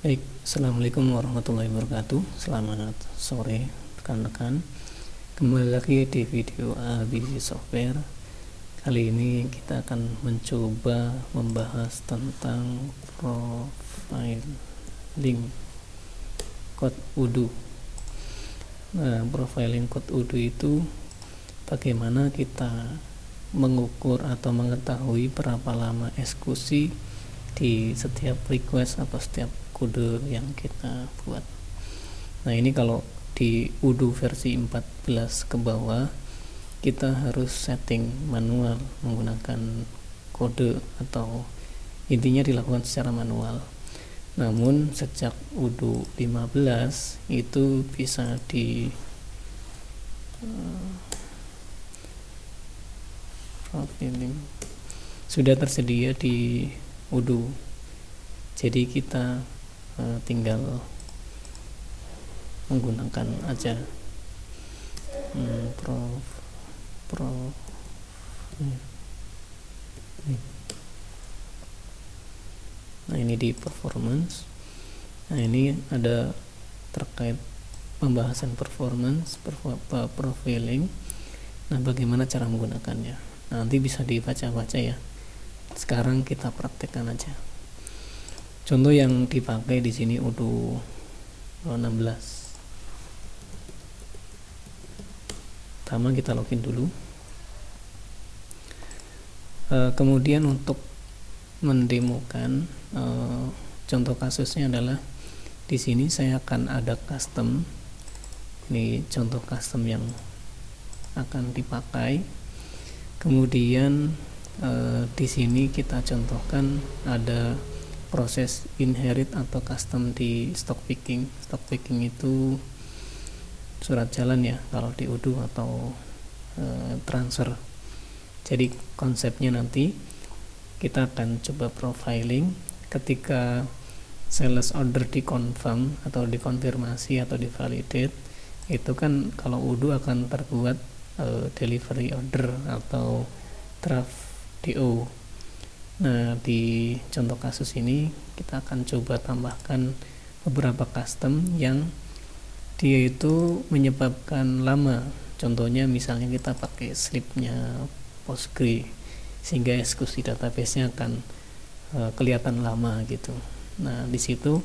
Baik, Assalamualaikum warahmatullahi wabarakatuh. Selamat sore rekan-rekan. Kembali lagi di video ABC Software. Kali ini kita akan mencoba membahas tentang profiling kode UDO. Nah, profiling kode UDO itu bagaimana kita mengukur atau mengetahui berapa lama eksekusi di setiap request atau setiap kode yang kita buat. Nah, ini kalau di UDO versi 14 ke bawah kita harus setting manual menggunakan kode, atau intinya dilakukan secara manual. Namun sejak UDO 15 itu bisa di profiling sudah tersedia di UDO. Jadi kita tinggal menggunakan aja Nah, ini di performance. Nah, ini ada terkait pembahasan performance, profiling. Nah, bagaimana cara menggunakannya? Nanti bisa dibaca-baca ya. Sekarang kita praktekkan aja. Contoh yang dipakai di sini UDO 16. Pertama kita login dulu. Kemudian untuk mendemokan contoh kasusnya adalah di sini saya akan ada custom. Ini contoh custom yang akan dipakai. Kemudian di sini kita contohkan ada proses inherit atau custom di stock picking. Stock picking itu surat jalan ya kalau di UDO, atau transfer. Jadi konsepnya nanti kita akan coba profiling ketika sales order dikonfirm atau dikonfirmasi atau divalidate. Itu kan kalau UDO akan terbuat delivery order atau draft DO. Nah, di contoh kasus ini kita akan coba tambahkan beberapa custom yang dia itu menyebabkan lama. Contohnya misalnya kita pakai slipnya Postgre sehingga eksekusi database-nya akan kelihatan lama gitu. Nah, di situ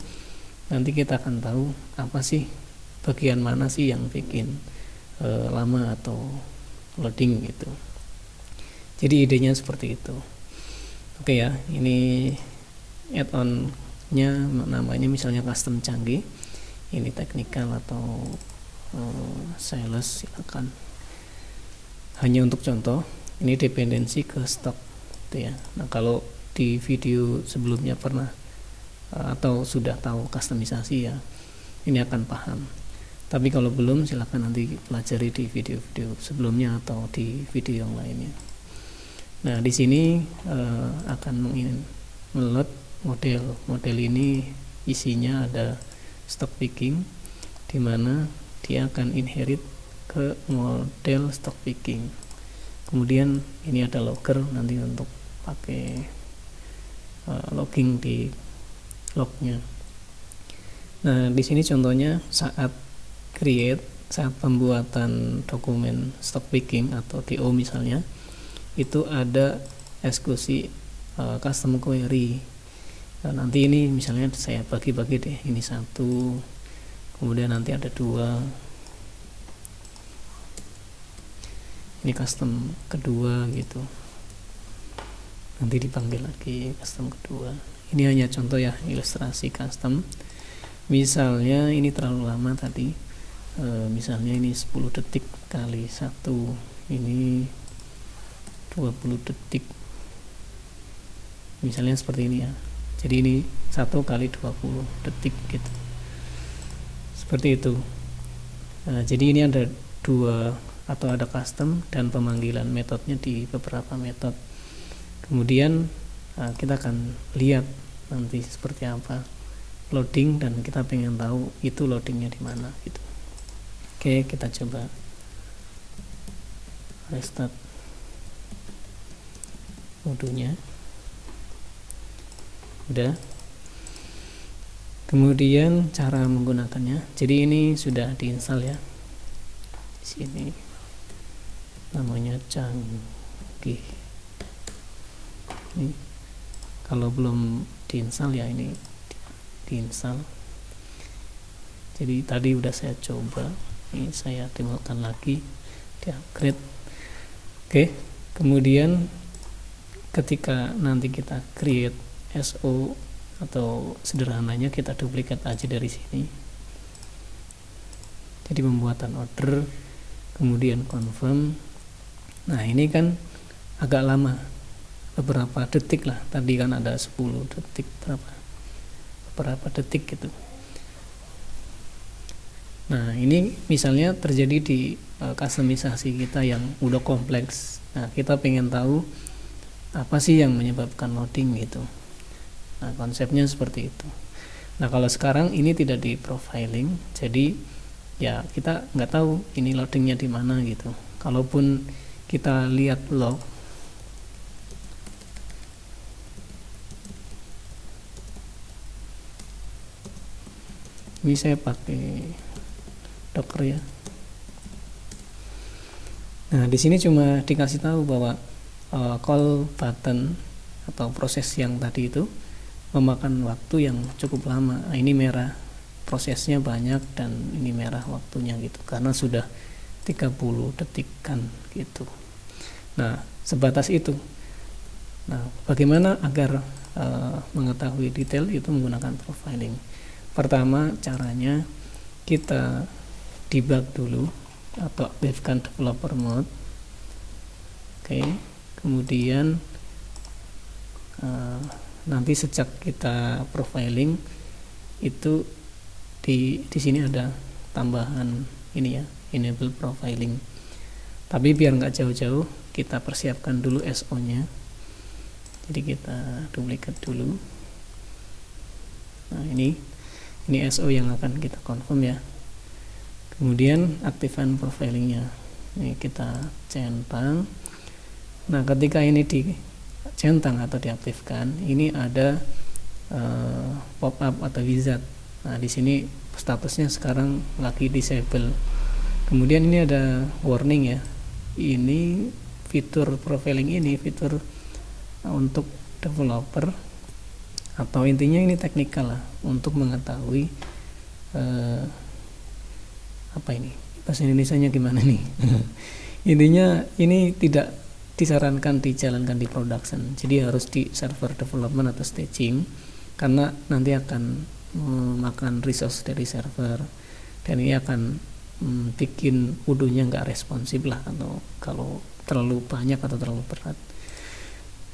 nanti kita akan tahu apa sih, bagian mana sih yang bikin lama atau loading gitu. Jadi idenya seperti itu. Oke ya, ini add-on-nya namanya misalnya custom canggih. Ini technical atau sales, silakan. Hanya untuk contoh, ini dependensi ke stok gitu ya. Nah, kalau di video sebelumnya pernah atau sudah tahu customisasi ya, ini akan paham. Tapi kalau belum, silakan nanti pelajari di video-video sebelumnya atau di video yang lainnya. Nah, di sini akan meload model ini. Isinya ada stock picking, di mana dia akan inherit ke model stock picking. Kemudian ini ada logger nanti untuk pakai logging di lognya. Nah, di sini contohnya saat pembuatan dokumen stock picking atau DO misalnya, itu ada eksekusi custom query. Nah, nanti ini misalnya saya bagi-bagi deh, ini satu, kemudian nanti ada dua, ini custom kedua gitu, nanti dipanggil lagi custom kedua. Ini hanya contoh ya, ilustrasi custom. Misalnya ini terlalu lama tadi, misalnya ini 10 detik kali 1, ini 20 detik misalnya seperti ini ya. Jadi ini 1 kali 20 detik gitu, seperti itu. Nah, jadi ini ada dua, atau ada custom dan pemanggilan metodenya di beberapa metode. Kemudian kita akan lihat nanti seperti apa loading, dan kita pengen tahu itu loadingnya di mana gitu. Oke, kita coba restart UDO-nya. Udah. Kemudian cara menggunakannya, jadi ini sudah diinstal ya, di sini namanya Canggih. Ini kalau belum diinstal ya, ini diinstal. Jadi tadi udah saya coba, ini saya timbulkan lagi, di upgrade. Oke, kemudian ketika nanti kita create SO atau sederhananya kita duplikat aja dari sini. Jadi pembuatan order, kemudian confirm. Nah ini kan agak lama, beberapa detik lah, tadi kan ada 10 detik, beberapa detik gitu. Nah ini misalnya terjadi di customisasi kita yang udah kompleks. Nah kita pengen tahu apa sih yang menyebabkan loading gitu. Nah konsepnya seperti itu. Nah kalau sekarang ini tidak di profiling, jadi ya kita nggak tahu ini loadingnya di mana gitu. Kalaupun kita lihat log, ini saya pakai Docker ya. Nah di sini cuma dikasih tahu bahwa call button atau proses yang tadi itu memakan waktu yang cukup lama. Nah, ini merah, prosesnya banyak, dan ini merah waktunya gitu, karena sudah 30 detikan gitu. Nah sebatas itu. Nah bagaimana agar mengetahui detail itu menggunakan profiling? Pertama caranya kita debug dulu atau aktifkan developer mode. Oke, kemudian nanti sejak kita profiling itu di sini ada tambahan ini ya, enable profiling. Tapi biar nggak jauh-jauh, kita persiapkan dulu SO nya. Jadi kita duplikat dulu. Nah ini SO yang akan kita confirm ya. Kemudian aktifkan profilingnya, ini kita centang. Nah ketika ini dicentang atau diaktifkan, ini ada pop up atau wizard. Nah di sini statusnya sekarang lagi disable. Kemudian ini ada warning ya, ini fitur profiling, ini fitur untuk developer, atau intinya ini teknikal lah untuk mengetahui apa ini bahasa Indonesianya gimana nih. Intinya ini tidak disarankan dijalankan di production, jadi harus di server development atau staging, karena nanti akan memakan resource dari server, dan ini akan bikin wudhunya nggak responsif lah, atau kalau terlalu banyak atau terlalu berat.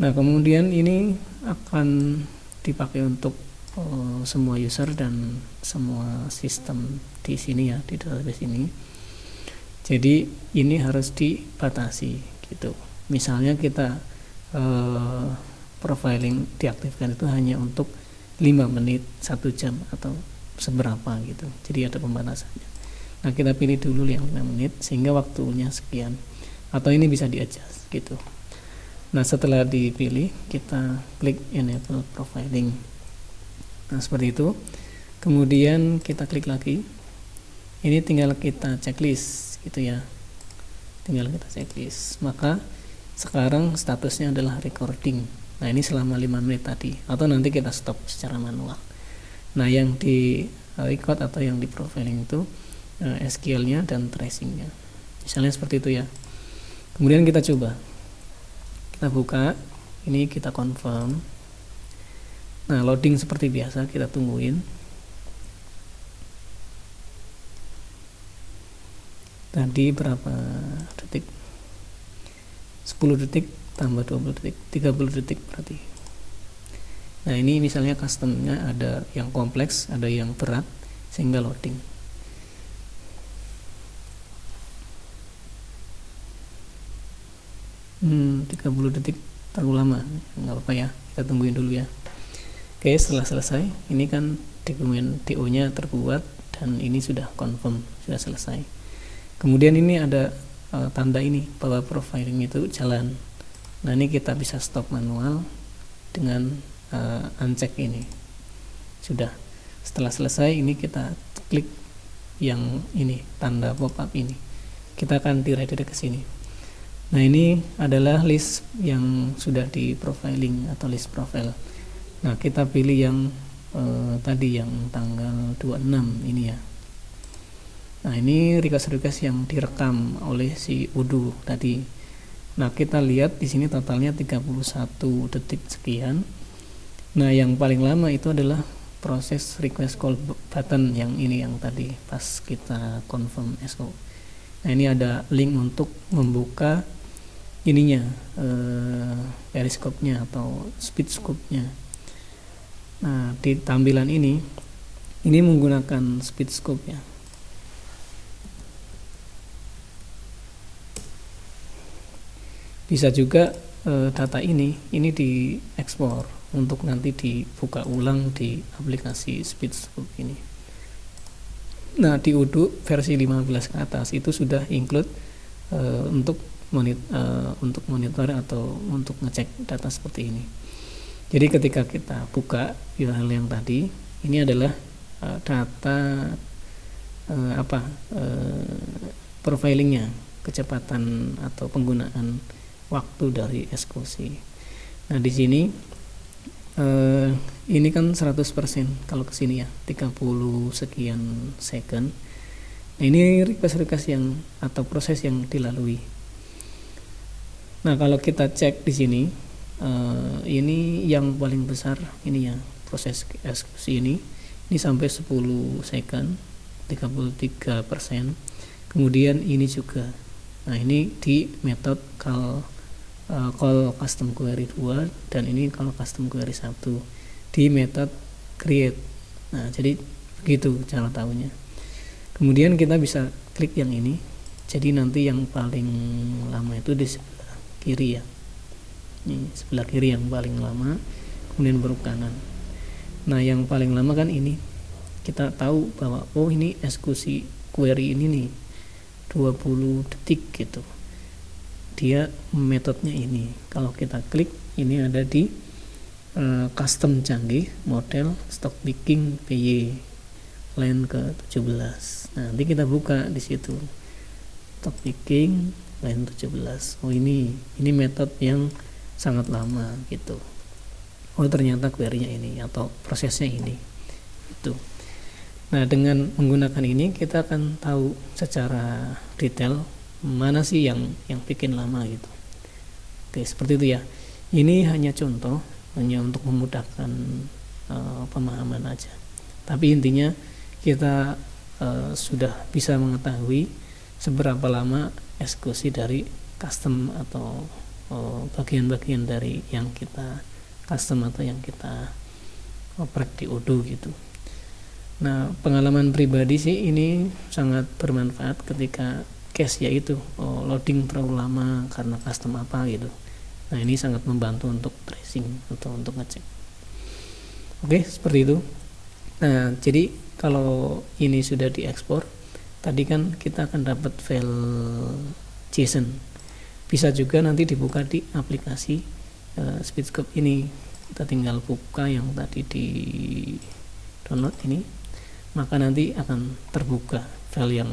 Nah kemudian ini akan dipakai untuk semua user dan semua sistem di sini ya, di database ini. Jadi ini harus dibatasi gitu. Misalnya kita profiling diaktifkan itu hanya untuk 5 menit, 1 jam, atau seberapa gitu. Jadi ada pembatasannya. Nah kita pilih dulu yang 5 menit sehingga waktunya sekian, atau ini bisa di-adjust gitu. Nah setelah dipilih, kita klik enable profiling. Nah seperti itu. Kemudian kita klik lagi. Ini tinggal kita checklist gitu ya. Tinggal kita checklist. Maka sekarang statusnya adalah recording. Nah ini selama 5 menit tadi, atau nanti kita stop secara manual. Nah yang di record atau yang di profiling itu SQL-nya dan tracing-nya. Misalnya seperti itu ya. Kemudian kita coba. Kita buka, ini kita confirm. Nah loading seperti biasa, kita tungguin. Tadi berapa detik? 10 detik tambah 20 detik, 30 detik berarti. Nah ini misalnya customnya ada yang kompleks, ada yang berat, sehingga loading. Hmm, 30 detik terlalu lama, nggak apa-apa ya, kita tungguin dulu ya. Oke, setelah selesai, ini kan dokumen TO nya terbuat dan ini sudah confirm, sudah selesai. Kemudian ini ada tanda ini bahwa profiling itu jalan. Nah ini kita bisa stop manual dengan uncheck ini. Sudah. Setelah selesai, ini kita klik yang ini, tanda pop-up ini. Kita akan redirect ke sini. Nah, ini adalah list yang sudah di profiling atau list profile. Nah, kita pilih yang tadi yang tanggal 26 ini ya. Nah, ini request yang direkam oleh si Udo tadi. Nah, kita lihat di sini totalnya 31 detik sekian. Nah, yang paling lama itu adalah proses request call button yang ini, yang tadi pas kita confirm SO. Nah, ini ada link untuk membuka ininya, periscope-nya atau speedscope-nya. Nah, di tampilan ini menggunakan speedscope ya. Bisa juga data ini diekspor untuk nanti dibuka ulang di aplikasi speedscope ini. Nah, di Odoo versi 15 ke atas itu sudah include untuk monitor atau untuk ngecek data seperti ini. Jadi ketika kita buka URL yang tadi, ini adalah data profilingnya, kecepatan atau penggunaan waktu dari eksekusi. Nah, di sini ini kan 100% kalau ke sini ya, 30 sekian second. Nah, ini request yang atau proses yang dilalui. Nah, kalau kita cek di sini, ini yang paling besar ini ya, proses eksekusi ini sampai 10 second, 33%. Kemudian ini juga. Nah, ini di method call custom query 2, dan ini kalau custom query 1 di method create. Nah, jadi begitu cara tahunya. Kemudian kita bisa klik yang ini. Jadi nanti yang paling lama itu di sebelah kiri ya. Ini sebelah kiri yang paling lama, kemudian baru kanan. Nah, yang paling lama kan ini. Kita tahu bahwa ini eksekusi query ini nih 20 detik gitu. Dia metodenya ini. Kalau kita klik, ini ada di custom canggih model stock picking PY line ke 17. Nah, nanti kita buka di situ stock picking line 17. Ini metode yang sangat lama gitu. Ternyata query-nya ini atau prosesnya ini itu. Nah, dengan menggunakan ini kita akan tahu secara detail mana sih yang bikin lama gitu. Oke, seperti itu ya. Ini hanya contoh, hanya untuk memudahkan pemahaman aja. Tapi intinya kita sudah bisa mengetahui seberapa lama eksekusi dari custom atau bagian-bagian dari yang kita custom atau yang kita oprek di Odoo gitu. Nah, pengalaman pribadi sih ini sangat bermanfaat ketika case yaitu loading terlalu lama karena custom apa gitu. Nah, ini sangat membantu untuk tracing atau untuk ngecek. Oke, seperti itu. Nah, jadi kalau ini sudah diekspor, tadi kan kita akan dapat file JSON. Bisa juga nanti dibuka di aplikasi speedscope ini. Kita tinggal buka yang tadi di download ini, maka nanti akan terbuka file yang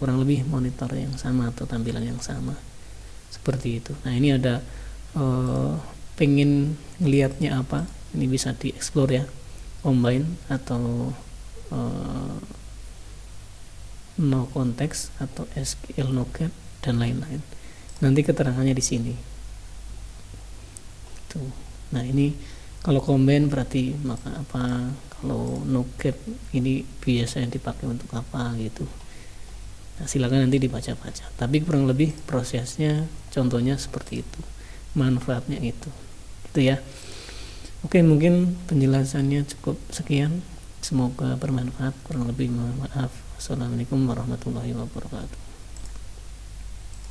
kurang lebih monitor yang sama atau tampilan yang sama seperti itu. Nah, ini ada pengen ngelihatnya apa, ini bisa dieksplor ya, combine atau no context atau SQL no gap dan lain-lain. Nanti keterangannya di sini. Tuh. Nah, ini kalau combine berarti maka apa, kalau no gap ini biasanya dipakai untuk apa gitu. Nah, silakan nanti dibaca-baca. Tapi kurang lebih prosesnya contohnya seperti itu. Manfaatnya itu. Gitu ya. Oke, mungkin penjelasannya cukup sekian. Semoga bermanfaat. Kurang lebih mohon maaf. Assalamualaikum warahmatullahi wabarakatuh.